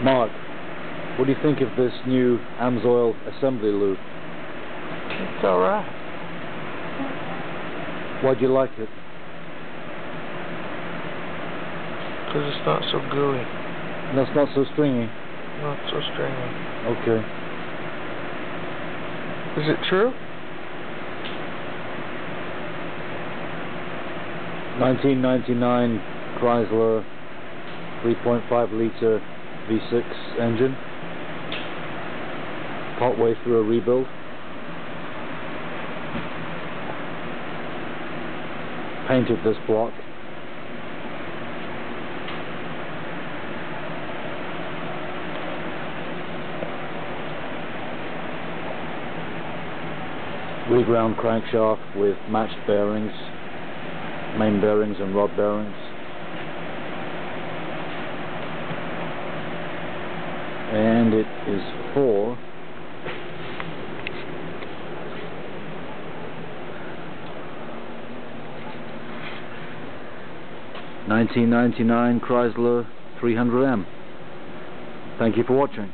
Mark, what do you think of this new AMSOIL assembly lube? It's alright. Why do you like it? Because it's not so gooey. And that's not so stringy. Not so stringy. Okay. Is it true? 1999 Chrysler 3.5 litre V6 engine, partway through a rebuild. Painted this block. Reground crankshaft with matched bearings, main bearings and rod bearings. And it is for $1999 Chrysler 300M. Thank you for watching.